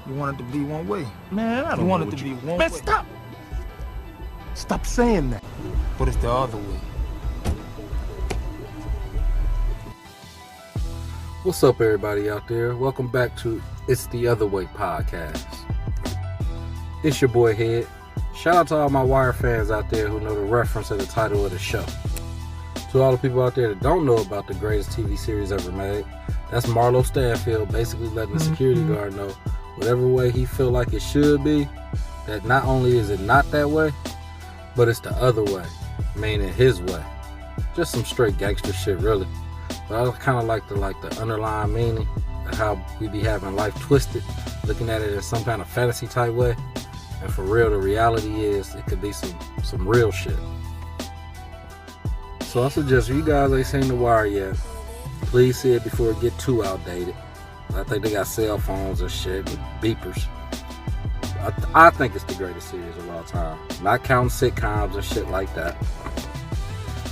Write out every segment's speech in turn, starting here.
You want it to be one way. Man, I don't want know it to be one Man, way. stop! Stop saying that. But it's the other way. What's up, everybody out there? Welcome back to It's the Other Way podcast. It's your boy Head. Shout out to all my Wire fans out there who know the reference of the title of the show. To all the people out there that don't know about the greatest TV series ever made, that's Marlo Stanfield basically letting the security guard know whatever way he feel like it should be, that not only is it not that way, but it's the other way, meaning his way. Just some straight gangster shit, really. But I kind of like the underlying meaning of how we be having life twisted, looking at it in some kind of fantasy type way. And for real, the reality is it could be some real shit. So I suggest if you guys ain't seen The Wire yet, please see it before it get too outdated. I think they got cell phones and shit with beepers. I think it's the greatest series of all time. Not counting sitcoms and shit like that.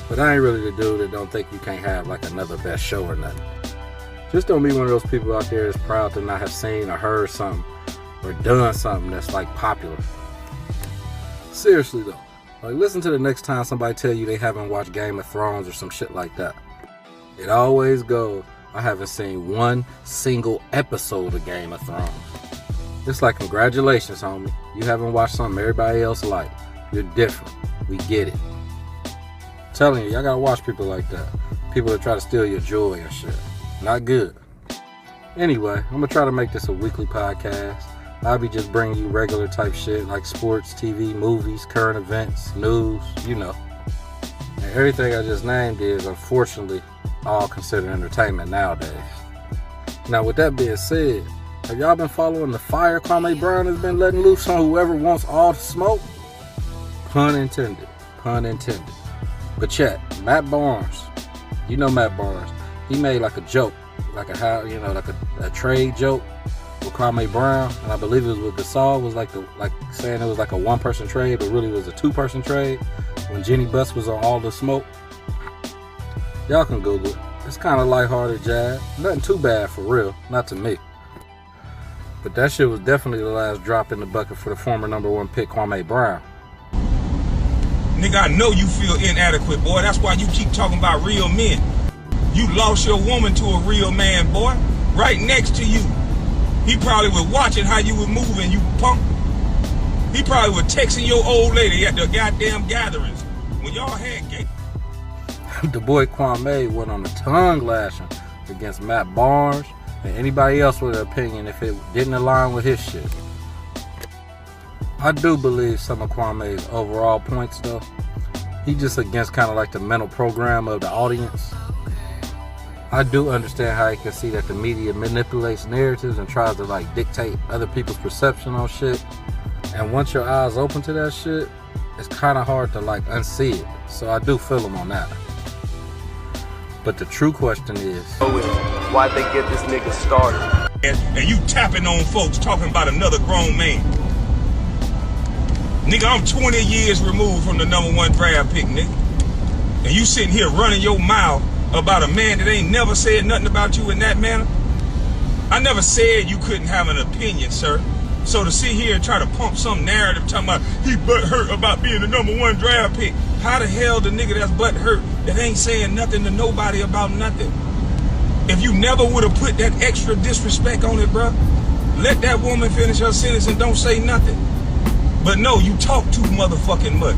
But I ain't really the dude that don't think you can't have like another best show or nothing. Just don't be one of those people out there that's proud to not have seen or heard something or done something that's like popular. Seriously though, like listen to the next time somebody tell you they haven't watched Game of Thrones or some shit like that. It always goes, I haven't seen one single episode of Game of Thrones. It's like, congratulations, homie. You haven't watched something everybody else like. You're different. We get it. I'm telling you, y'all gotta watch people like that. People that try to steal your joy and shit. Not good. Anyway, I'm gonna try to make this a weekly podcast. I'll be just bringing you regular type shit like sports, TV, movies, current events, news, you know. And everything I just named is, unfortunately, all considered entertainment nowadays. Now, with that being said, have y'all been following the fire Kwame Brown has been letting loose on whoever wants all the smoke? Pun intended. Pun intended. But chat, Matt Barnes, you know Matt Barnes, he made like a joke, like a trade joke with Kwame Brown, and I believe it was with Gasol, was like saying it was like a one-person trade, but really it was a two-person trade when Jenny Buss was on All the Smoke. Y'all can Google it. It's kind of lighthearted jab. Nothing too bad for real, not to me. But that shit was definitely the last drop in the bucket for the former number one pick, Kwame Brown. Nigga, I know you feel inadequate, boy. That's why you keep talking about real men. You lost your woman to a real man, boy. Right next to you. He probably was watching how you was moving, you punk. He probably was texting your old lady at the goddamn gatherings when y'all had gay. The boy Kwame went on a tongue lashing against Matt Barnes and anybody else with an opinion if it didn't align with his shit. I do believe some of Kwame's overall points though. He just against kind of like the mental program of the audience. I do understand how he can see that the media manipulates narratives and tries to like dictate other people's perception on shit. And once your eyes open to that shit, it's kind of hard to like unsee it. So I do feel him on that. But the true question is, why'd they get this nigga started? And you tapping on folks talking about another grown man. Nigga, I'm 20 years removed from the number one draft pick, nigga. And you sitting here running your mouth about a man that ain't never said nothing about you in that manner? I never said you couldn't have an opinion, sir. So to sit here and try to pump some narrative talking about he butt hurt about being the number one draft pick, how the hell the nigga that's butt hurt that ain't saying nothing to nobody about nothing? If you never would have put that extra disrespect on it, bro, let that woman finish her sentence and don't say nothing. But no, you talk too motherfucking much.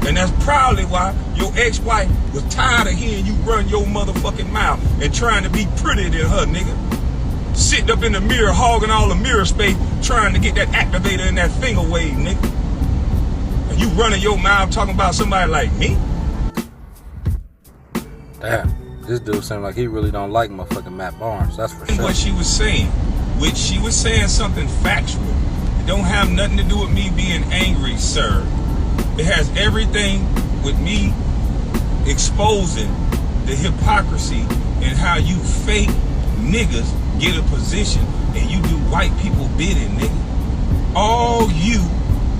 And that's probably why your ex-wife was tired of hearing you run your motherfucking mouth and trying to be prettier than her, nigga. Sitting up in the mirror, hogging all the mirror space, trying to get that activator in that finger wave, nigga. And you running your mouth talking about somebody like me? damn, this dude seemed like he really don't like motherfucking Matt Barnes, that's for sure. What she was saying, which she was saying something factual. It don't have nothing to do with me being angry, sir. It has everything with me exposing the hypocrisy and how you fake niggas get a position and you do white people bidding, nigga. All you,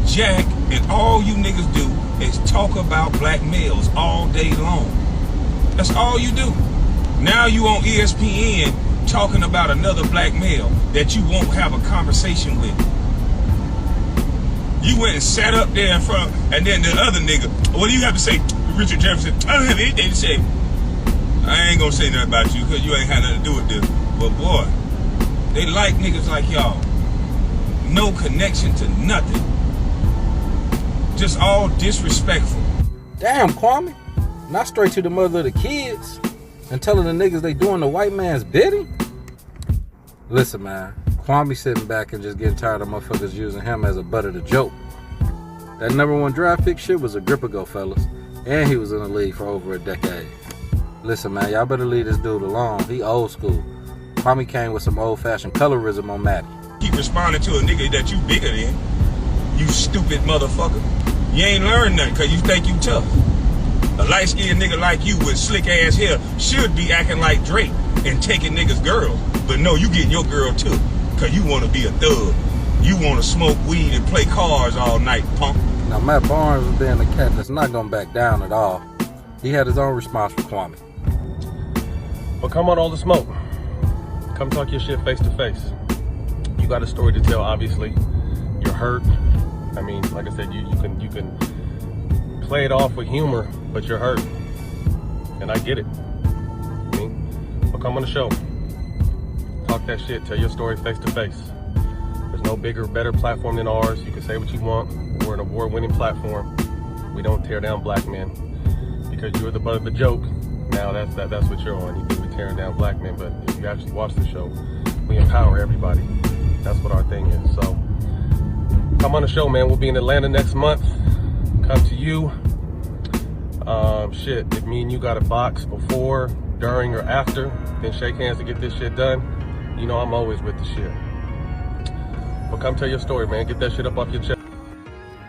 Jack, and all you niggas do is talk about black males all day long. That's all you do. Now you on ESPN talking about another black male. that you won't have a conversation with. You went and sat up there in front, and then the other nigga, what do you have to say? Richard Jefferson, I don't have anything to say. I ain't gonna say nothing about you because you ain't had nothing to do with this. But boy, they like niggas like y'all. No connection to nothing. Just all disrespectful. Damn, Kwame. Not straight to the mother of the kids and telling the niggas they doing the white man's bidding? Listen, man. Kwame sitting back and just getting tired of motherfuckers using him as a butt of the joke. That #1 draft pick shit was a grip ago, fellas. And he was in the league for over a decade. Listen, man, y'all better leave this dude alone. He old school. Kwame came with some old-fashioned colorism on Maddie. Keep responding to a nigga that you bigger than. You stupid motherfucker. You ain't learned nothing because you think you tough. A light-skinned nigga like you with slick-ass hair should be acting like Drake and taking niggas' girls. But no, you getting your girl too because you want to be a thug. You want to smoke weed and play cards all night, punk. Now, Matt Barnes was being the cat that's not going to back down at all. He had his own response for Kwame. But come on, all the smoke. Come talk your shit face to face. You got a story to tell, obviously. You're hurt. I mean, like I said, you can play it off with humor, but you're hurt. And I get it. I mean, but come on the show. Talk that shit. Tell your story face to face. There's no bigger, better platform than ours. You can say what you want. We're an award-winning platform. We don't tear down black men because you're the butt of the joke. Now that's what you're on. You think we're tearing down black men, but if you actually watch the show, we empower everybody. That's what our thing is. So come on the show, man. We'll be in Atlanta next month. Come to you. Shit, if me and you got a box before, during, or after, then shake hands to get this shit done. You know I'm always with the shit. But come tell your story, man. Get that shit up off your chest.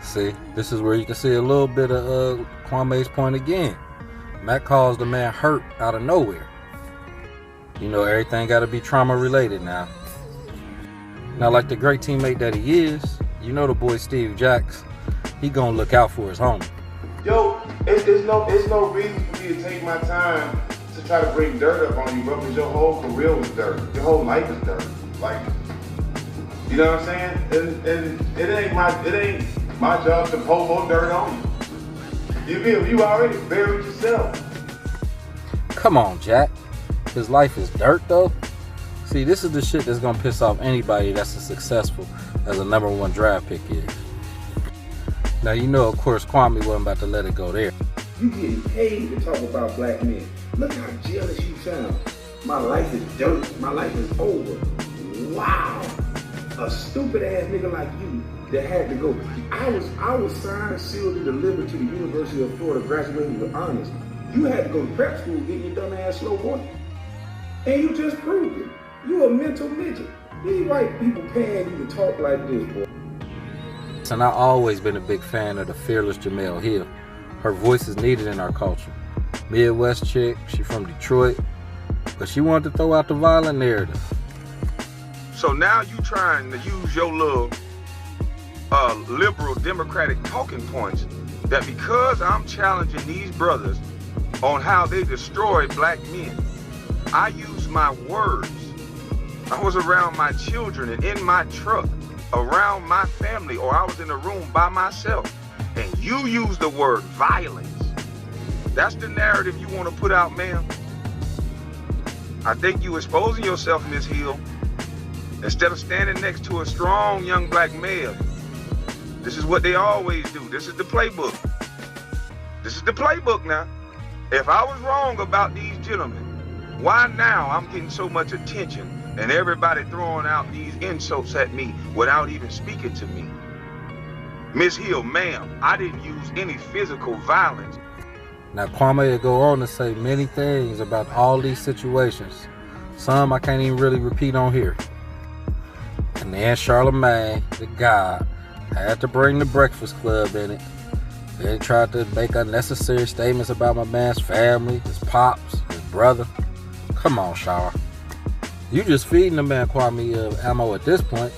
See, this is where you can see a little bit of Kwame's point again. Matt calls the man hurt out of nowhere. You know, everything got to be trauma related now. Now, like the great teammate that he is, you know the boy Steve Jacks, he gonna look out for his homie. Yo, it's no reason for me to take my time to try to bring dirt up on you, bro, because your whole career was dirt. Your whole life is dirt. Like, you know what I'm saying? And it ain't my job to pour more dirt on you. You feel you already buried yourself. Come on, Jack. His life is dirt, though. See, this is the shit that's gonna piss off anybody that's as successful as a #1 draft pick is. Now, you know, of course, Kwame wasn't about to let it go there. You getting paid to talk about black men. Look how jealous you sound. My life is dirt. My life is over. Wow. A stupid ass nigga like you that had to go. I was signed, sealed, and delivered to the University of Florida, graduating with honors. You had to go to prep school, getting your dumb ass slow boy. And you just proved it. You a mental midget. These white people paying you to talk like this, boy. And I've always been a big fan of the fearless Jamel Hill. Her voice is needed in our culture. Midwest chick, she from Detroit, but she wanted to throw out the violent narrative. So now you trying to use your little liberal democratic talking points that because I'm challenging these brothers on how they destroyed black men, I use my words. I was around my children and in my truck, around my family, or I was in a room by myself, and you use the word violence. That's the narrative you want to put out, ma'am? I think you exposing yourself in this hill instead of standing next to a strong young black male. This is what they always do. This is the playbook. This is the playbook now. If I was wrong about these gentlemen, why now I'm getting so much attention and everybody throwing out these insults at me without even speaking to me? Miss Hill, ma'am, I didn't use any physical violence. Now, Kwame will go on to say many things about all these situations. Some I can't even really repeat on here. And then Charlamagne, the God, had to bring the Breakfast Club in it. Then tried to make unnecessary statements about my man's family, his pops, his brother. Come on, Shara. You just feeding the man Kwame ammo at this point.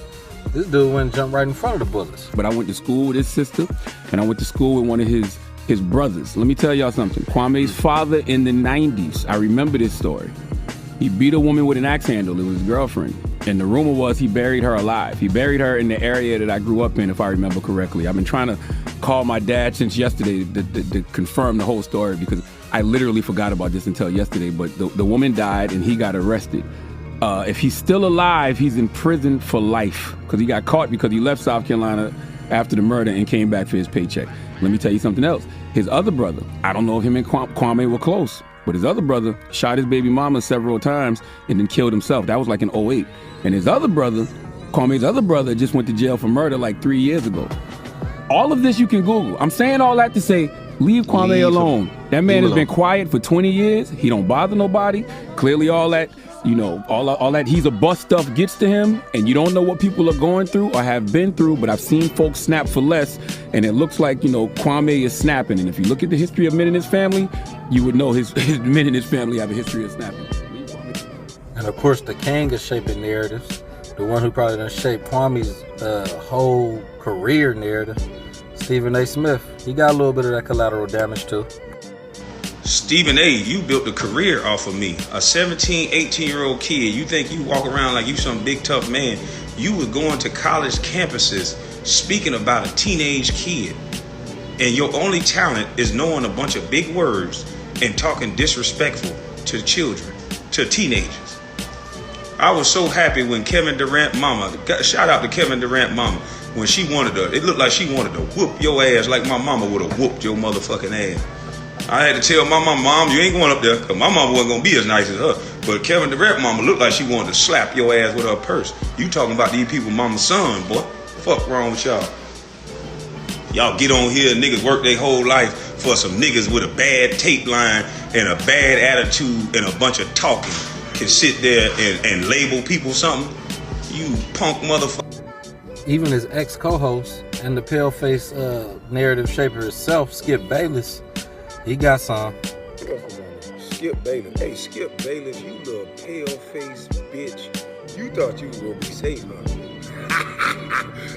This dude went and jumped right in front of the bullets. But I went to school with his sister, and I went to school with one of his brothers. Let me tell y'all something. Kwame's father in the 90s, I remember this story. He beat a woman with an axe handle. It was his girlfriend. And the rumor was he buried her alive. He buried her in the area that I grew up in, if I remember correctly. I've been trying to call my dad since yesterday to confirm the whole story, because I literally forgot about this until yesterday. But the woman died and he got arrested. If he's still alive, he's in prison for life, because he got caught because he left South Carolina after the murder and came back for his paycheck. Let me tell you something else. His other brother, I don't know if him and Kwame were close, but his other brother shot his baby mama several times and then killed himself. That was like in 2008. And his other brother, Kwame's other brother, just went to jail for murder like 3 years ago. All of this you can Google. I'm saying all that to say, leave Kwame alone. That man has been quiet for 20 years. He don't bother nobody. Clearly all that, you know, all that he's a bust stuff gets to him, and you don't know what people are going through or have been through, but I've seen folks snap for less, and it looks like, you know, Kwame is snapping. And if you look at the history of men in his family, you would know his men in his family have a history of snapping. And of course, the king is shaping narratives. The one who probably done shaped Kwame's whole career narrative, Stephen A. Smith. He got a little bit of that collateral damage too. Stephen A., you built a career off of me. A 17, 18-year-old kid. You think you walk around like you some big tough man. You was going to college campuses speaking about a teenage kid. And your only talent is knowing a bunch of big words and talking disrespectful to children, to teenagers. I was so happy when Kevin Durant mama, shout out to Kevin Durant mama, when she wanted to, it looked like she wanted to whoop your ass like my mama would have whooped your motherfucking ass. I had to tell my mom, you ain't going up there, because my mama wasn't going to be as nice as her. But Kevin Durant mama looked like she wanted to slap your ass with her purse. You talking about these people mama's son, boy. Fuck wrong with y'all. Y'all get on here, niggas work their whole life for some niggas with a bad tape line and a bad attitude and a bunch of talking. Can sit there and label people something. You punk motherfucker. Even his ex-co-host and the pale-face narrative shaper himself, Skip Bayless, he got some. Skip Bayless. Hey, Skip Bayless, you little pale-faced bitch. You thought you was gonna be safe, huh?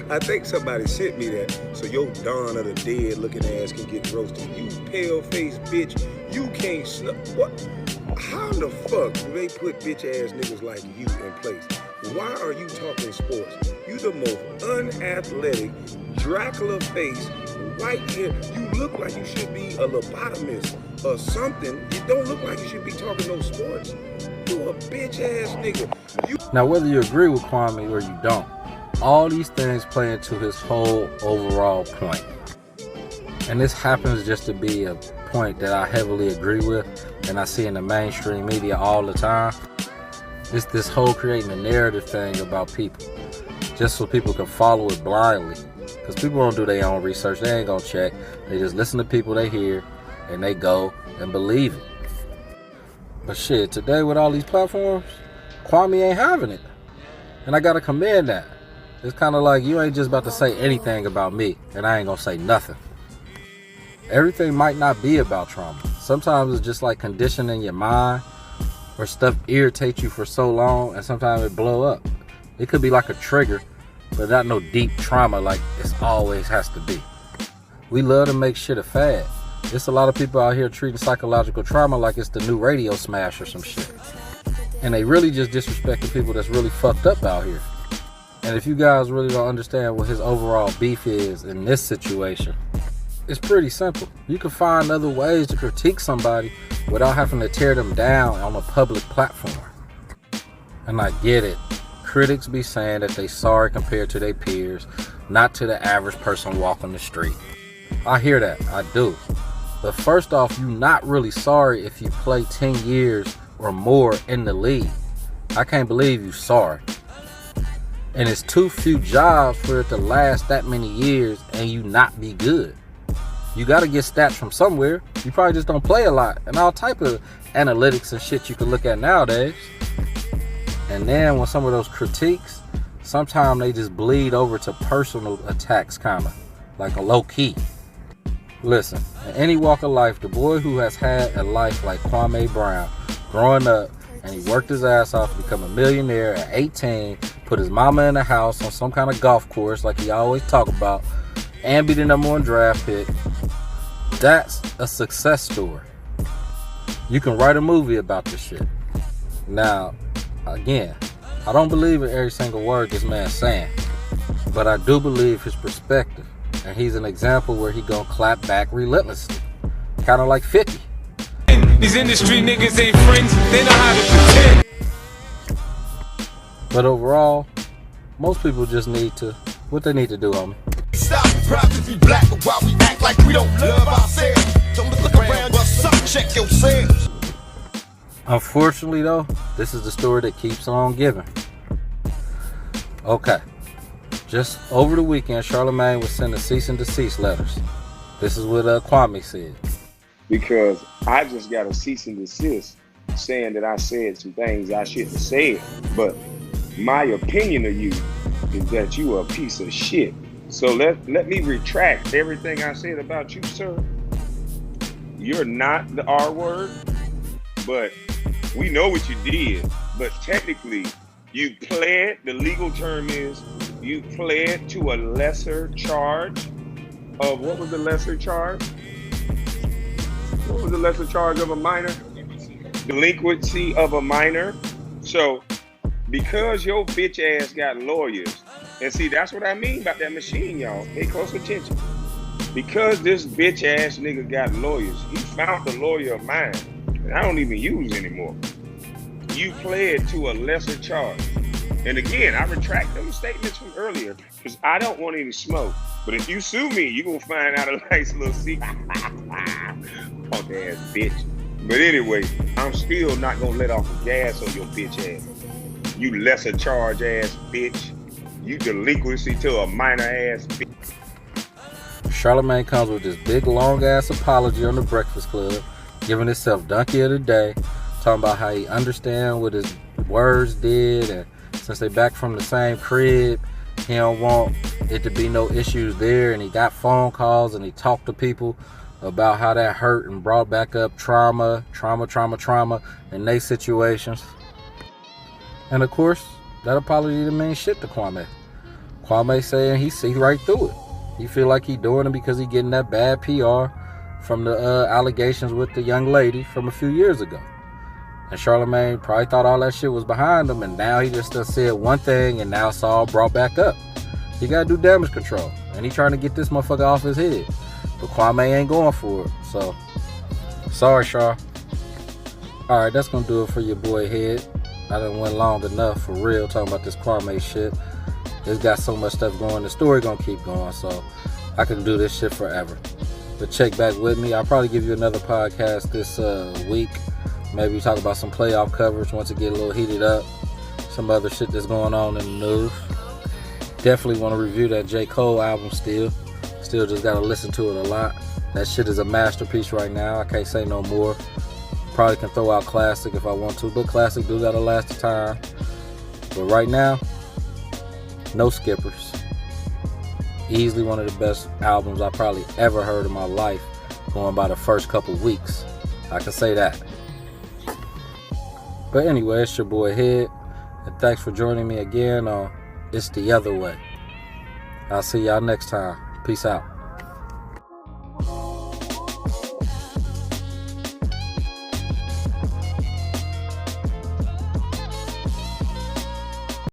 I think somebody sent me that so your Dawn of the Dead looking ass can get roasted. You pale-faced bitch. You can't what? How in the fuck do they put bitch ass niggas like you in place? Why are you talking sports? You the most unathletic, Dracula face, white hair. You look like you should be a lobotomist or something. You don't look like you should be talking no sports. You a bitch ass nigga. Now, whether you agree with Kwame or you don't, all these things play into his whole overall point. And this happens just to be a point that I heavily agree with and I see in the mainstream media all the time. It's this whole creating a narrative thing about people just so people can follow it blindly, because people don't do their own research. They ain't gonna check. They just listen to people they hear and they go and believe it. But shit, today with all these platforms, Kwame ain't having it, and I gotta commend that. It's kind of like you ain't just about to say anything about me and I ain't gonna say nothing. Everything might not be about trauma. Sometimes it's just like conditioning your mind, where stuff irritates you for so long and sometimes it blow up. It could be like a trigger, but not no deep trauma like it always has to be. We love to make shit a fad. There's a lot of people out here treating psychological trauma like it's the new radio smash or some shit. And they really just disrespecting people that's really fucked up out here. And if you guys really don't understand what his overall beef is in this situation, it's pretty simple. You can find other ways to critique somebody without having to tear them down on a public platform. And I get it. Critics be saying that they sorry compared to their peers, not to the average person walking the street. I hear that, I do. But first off, you're not really sorry if you play 10 years or more in the league. I can't believe you sorry. And it's too few jobs for it to last that many years and you not be good. You got to get stats from somewhere. You probably just don't play a lot. And all type of analytics and shit you can look at nowadays. And then when some of those critiques, sometimes they just bleed over to personal attacks, kind of like a low key. Listen, in any walk of life, the boy who has had a life like Kwame Brown, growing up, and he worked his ass off to become a millionaire at 18, put his mama in the house on some kind of golf course like he always talk about, and be the #1 draft pick. That's a success story. You can write a movie about this shit. Now, again, I don't believe in every single word this man's saying, but I do believe his perspective, and he's an example where he gonna clap back relentlessly, kind of like 50. These industry niggas ain't friends, they know how to pretend. But overall, most people just need to, what they need to do, homie. Stop proud to be black, but while we act like we don't love ourselves, don't look around, what's up, check yourselves. Unfortunately though, this is the story that keeps on giving. Okay, just over the weekend, Charlamagne was sending cease and desist letters. This is what Kwame said. Because I just got a cease and desist saying that I said some things I shouldn't have said. But my opinion of you is that you are a piece of shit. So let me retract everything I said about you, sir. You're not the R word, but we know what you did. But technically, you pled, the legal term is, you pled to a lesser charge of, what was the lesser charge? What was the lesser charge of a minor? Delinquency of a minor. So, because your bitch ass got lawyers, and see, that's what I mean about that machine, y'all. Pay close attention. Because this bitch ass nigga got lawyers, he found a lawyer of mine that I don't even use anymore. You pled to a lesser charge. And again, I retract those statements from earlier because I don't want any smoke. But if you sue me, you're going to find out a nice little secret. Punk ass bitch. But anyway, I'm still not going to let off the gas on your bitch ass. You lesser charge ass bitch. You delinquency to a minor ass bitch. Charlamagne comes with this big long ass apology on the Breakfast Club, giving himself donkey of the day, talking about how he understand what his words did, and since they back from the same crib, he don't want it to be no issues there, and he got phone calls and he talked to people about how that hurt and brought back up trauma in their situations. And of course, that apology didn't mean shit to Kwame. Kwame saying he see right through it. He feel like he doing it because he getting that bad PR from the allegations with the young lady from a few years ago. And Charlamagne probably thought all that shit was behind him, and now he just done said one thing and now it's all brought back up. He gotta do damage control, and he trying to get this motherfucker off his head. But Kwame ain't going for it, so sorry, Char. Alright, that's gonna do it for your boy Head. I done went long enough for real talking about this Kwame shit. It's got so much stuff going, the story gonna keep going, so I can do this shit forever. But check back with me. I'll probably give you another podcast this week. Maybe talk about some playoff coverage once it get a little heated up. Some other shit that's going on in the news. Definitely want to review that J. Cole album still. Still just got to listen to it a lot. That shit is a masterpiece right now. I can't say no more. Probably can throw out Classic if I want to, but Classic do got to last the time. But right now, no skippers. Easily one of the best albums I probably ever heard in my life, going by the first couple weeks. I can say that. But anyway, it's your boy Head, and thanks for joining me again on It's the Other Way. I'll see y'all next time. Peace out.